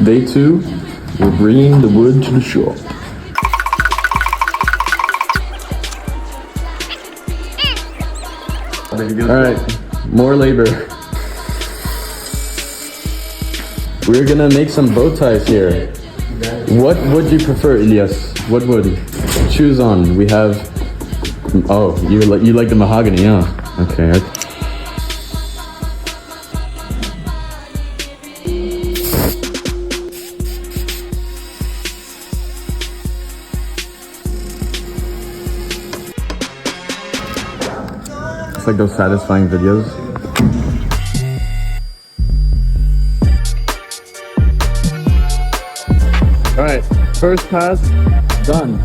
Day 2, we're bringing the wood to the shop. Alright, more labor. We're gonna make some bow ties here. What would you prefer, Elias? What wood? Choose on. We have... Oh, you like the mahogany, huh? Okay. It's like those satisfying videos. All right, first pass done.